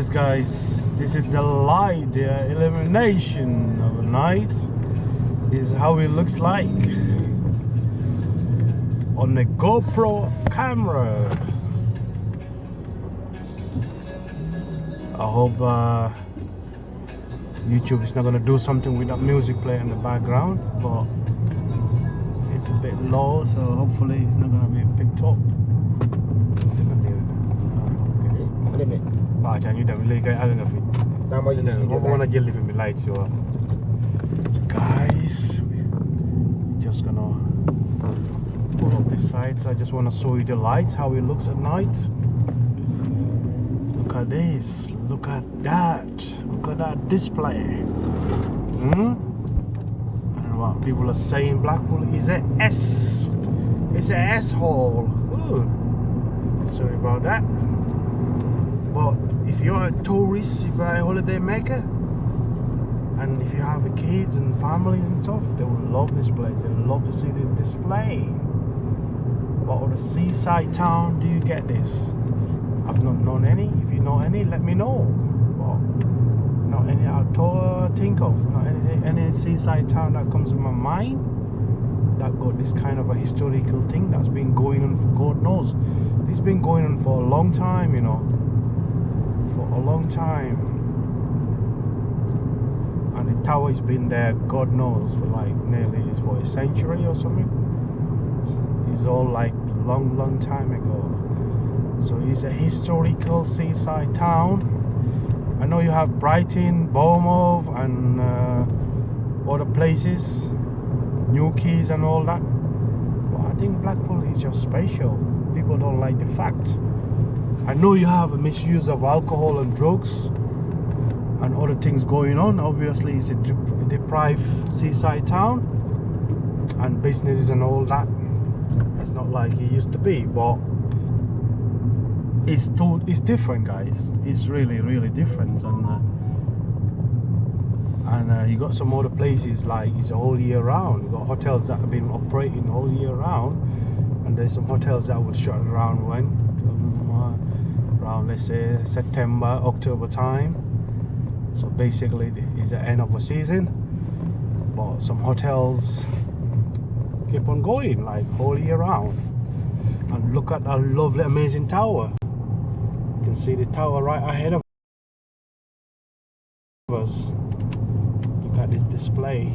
Yes guys, this is the light, the illumination of the night. This is how it looks like on the GoPro camera. I hope YouTube is not gonna do something with that music playing in the background, but it's a bit low, so hopefully it's not gonna be picked up. Jangan you dah bila kaya agak ngafit. Nama ini video What wanna live in the lights you are. So guys, we're just gonna pull up the sides. I just wanna show you the lights, how it looks at night. Look at this, look at that, look at that display. And what people are saying, Blackpool is a S. It's a S-hole. Sorry about that. But if you're a tourist, if you're a holiday maker, and if you have kids and families and stuff, they will love this place. They will love to see this display. What other seaside town do you get this? I've not known any. If you know any, let me know. But not any I think of. Not any seaside town that comes to my mind that got this kind of a historical thing that's been going on for God knows. It's been going on for a long time, you know. A long time, and the tower's been there God knows for like nearly for a century or something. It's all like long time ago. So it's a historical seaside town. I know you have Brighton, Bournemouth and other places, Newquays and all that, but I think Blackpool is just special. People don't like the fact. I know you have a misuse of alcohol and drugs and other things going on. Obviously, it's a deprived seaside town and businesses and all that. It's not like it used to be, but it's different, guys. It's really different. And you got some other places like it's all year round. You got hotels that have been operating all year round, and there's some hotels that will shut around when. Around, let's say, September, October time. So basically it's the end of the season, but some hotels keep on going like all year round. And look at that lovely amazing tower. You can see the tower right ahead of us. Look at this display.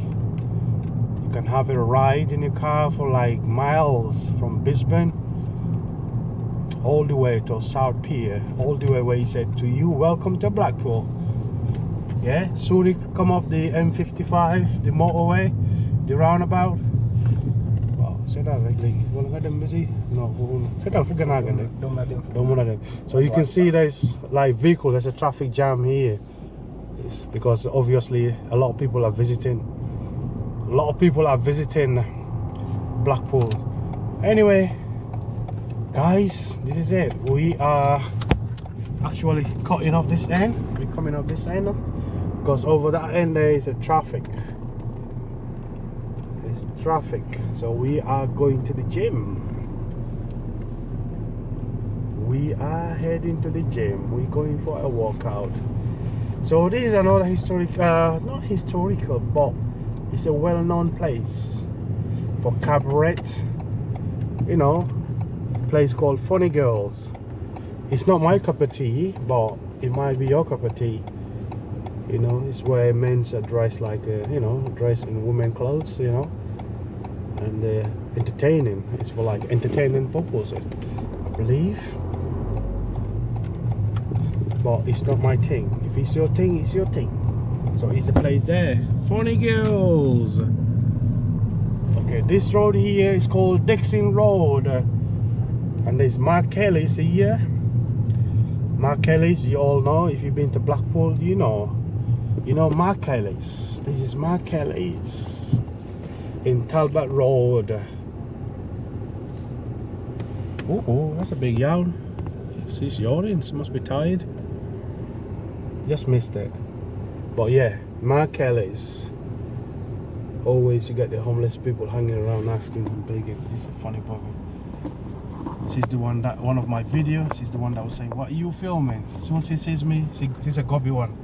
You can have a ride in your car for like miles from Brisbane all the way to South Pier, all the way where he said to you, welcome to Blackpool. Yeah, soon you come up the M55, the motorway, the roundabout. Wow, say that really. Wanna get them busy? No, say that for them. So you can see there's like vehicles, there's a traffic jam here. It's because obviously a lot of people are visiting. Blackpool. Anyway, guys, this is it. We are actually cutting off this end. We're coming off this end because over that end there is a traffic. It's traffic. So we are going to the gym. We are heading to the gym. We're going for a workout. So this is another not historical, but it's a well-known place for cabaret. You know, place called Funny Girls. It's not my cup of tea, but it might be your cup of tea. You know, it's where men are dressed like dressed in women clothes, you know, and entertaining. It's for like entertaining purposes, I believe, but it's not my thing. If it's your thing, it's your thing. So it's a place there. Funny Girls. Okay, this road here is called Dixon Road. And there's Mark Kelly's here. Mark Kelly's, you all know. If you've been to Blackpool, you know Mark Kelly's. This is Mark Kelly's in Talbot Road. Oh, that's a big yawn. She's yawning. She must be tired. Just missed it. But yeah, Mark Kelly's. Always you get the homeless people hanging around asking and begging. It's a funny problem. She's the one that, one of my videos, she's the one that was saying, what are you filming? As soon as she sees me, she's a gobby one.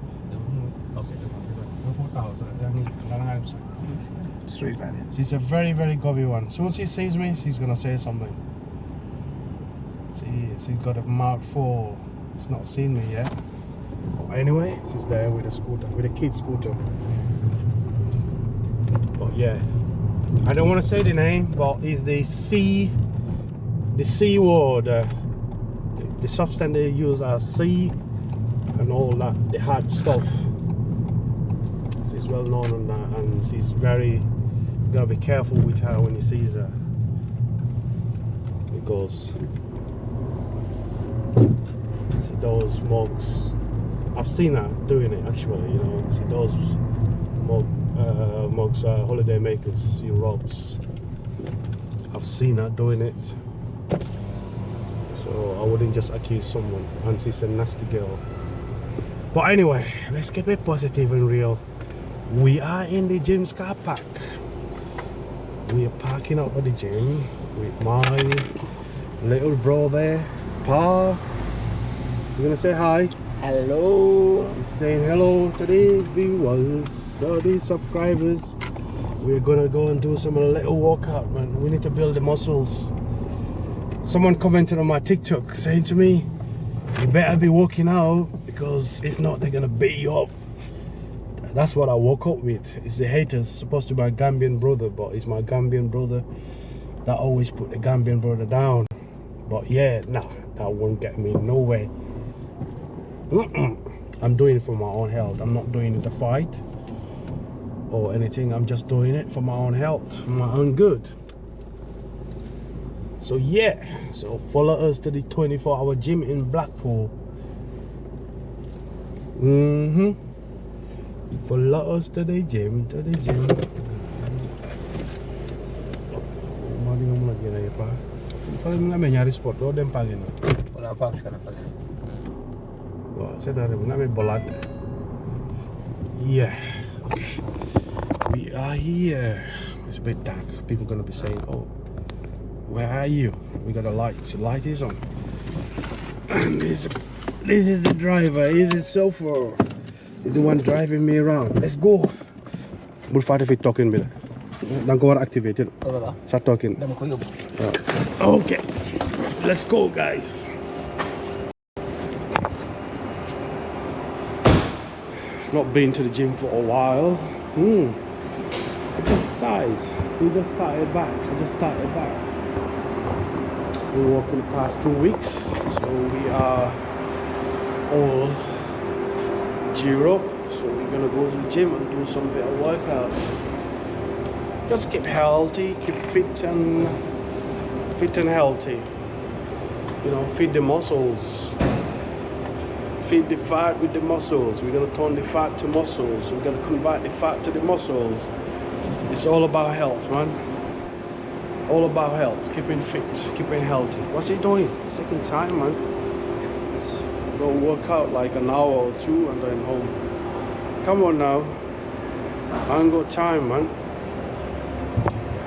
Street value. She's a very, very gobby one. As soon as she sees me, she's gonna say something. See, she's got a mouth full. She's not seen me yet. Anyway, she's there with a scooter, with a kid scooter. But yeah, I don't want to say the name, but it's the C word, the substance they use as C and all that, the hard stuff. She's well known on that, and she's very, you gotta be careful with her when you sees her, because she does mugs. I've seen her doing it actually, you know. She does mugs, holiday makers, she robs. I've seen her doing it, so I wouldn't just accuse someone, and she's a nasty girl. But anyway, let's keep it positive and real. We are in the gym's car park. We are parking up at the gym with my little bro there, Pa. You gonna say hi? Hello. He's saying hello to the viewers, to the subscribers. We're gonna go and do some little workout, man. We need to build the muscles. Someone commented on my TikTok saying to me, you better be working out, because if not, they're gonna beat you up. That's what I woke up with. It's the haters, supposed to be my Gambian brother, but it's my Gambian brother that always put the Gambian brother down. But yeah, nah, that won't get me nowhere. I'm doing it for my own health. I'm not doing it to fight or anything. I'm just doing it for my own health, for my own good. So yeah, so follow us to the 24-hour gym in Blackpool. Follow us to the gym, Mari ngomong lagi lah ya Pak. Kalau nggak nyari sport, lo dem pagi nih. Wala pa sekarang pala. Wah, saya dari nggak bolat. Yeah, okay. We are here. It's a bit dark. People gonna be saying, "Oh, where are you?" We got a light. The light is on. And this is the driver. This is chauffeur. He's the one driving me around. Let's go. We'll fight if we talking bila. Don't go activated. Start talking. Okay. Let's go, guys. Not been to the gym for a while. I just started. We just started back. We worked in the past 2 weeks, so we are all gear up. So we're gonna go to the gym and do some bit of workout. Just keep healthy, keep fit and healthy. You know, feed the muscles. Feed the fat with the muscles. We're gonna turn the fat to muscles. We're gonna convert the fat to the muscles. It's all about health, man. All about health. Keeping fit, keeping healthy. What's he doing? It's taking time, man. Let's go work out like an hour or two and then home. Come on now. I ain't got time, man.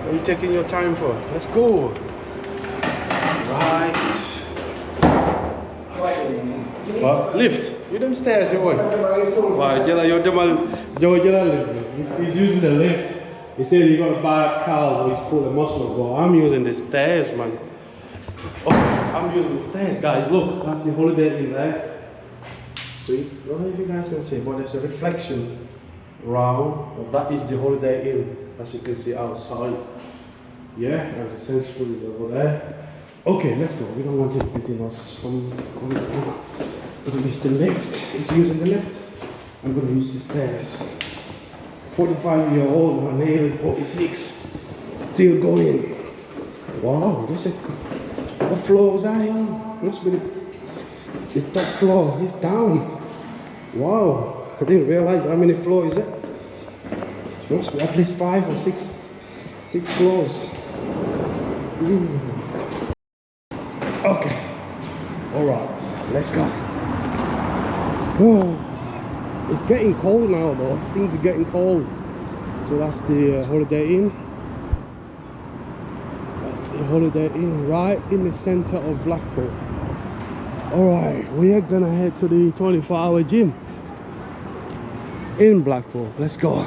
What are you taking your time for? Let's go. Right. What? Lift? You them stairs, you want? Why? He's using the lift. He said you gotta buy a car or he's pulling the muscle. Well, I'm using the stairs, man. Oh, I'm using the stairs, guys. Look, that's the Holiday Inn there. See? I don't know if you guys can see, but there's a reflection around. Well, that is the Holiday Inn, as you can see outside. Yeah, and the Sainsbury's is over there. Okay, let's go. We don't want it beating us from. I'm gonna use the lift. He's using the lift. I'm gonna use the stairs. 45-year-old, man, nearly 46, still going. Wow, this is. What floor was I on? Must be the top floor. He's down. Wow, I didn't realize how many floors is it. It must be at least 5 or 6 floors. Okay. All right, let's go. Oh, it's getting cold now, though. Things are getting cold. So that's the Holiday Inn. That's the the Holiday Inn right in the center of Blackpool. Alright, we are gonna head to the 24-hour gym in Blackpool. Let's go.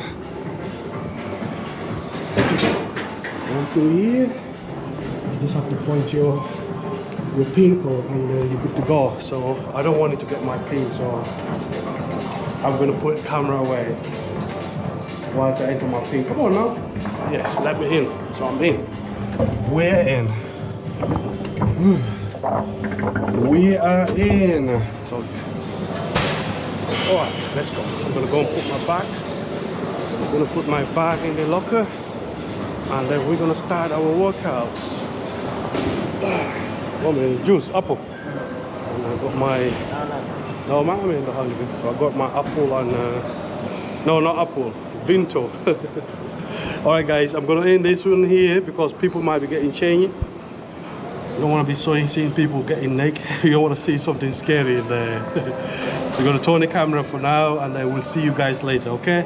Once you're here, you just have to point your pin code and then you're good to go. So I don't want it to get my pin, so I'm gonna put the camera away once I enter my pin. Come on now. Yes, let me in. So I'm in. We're in. We are in. So, alright, let's go. I'm gonna go and put my bag. I'm gonna put my bag in the locker, and then we're gonna start our workouts. Oh man, juice, apple. And I got my. No, man, I'm in the holiday. So I got my apple and. No, not apple. Vinto. Alright guys, I'm gonna end this one here because people might be getting changed. You don't want to be seeing people getting naked. You don't want to see something scary in there. So we're gonna turn the camera for now and then we'll see you guys later, okay?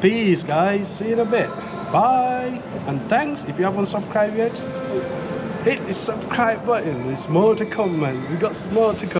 Peace guys, see you in a bit. Bye, and thanks if you haven't subscribed yet. Hit the subscribe button. There's more to come, man. We got some more to come.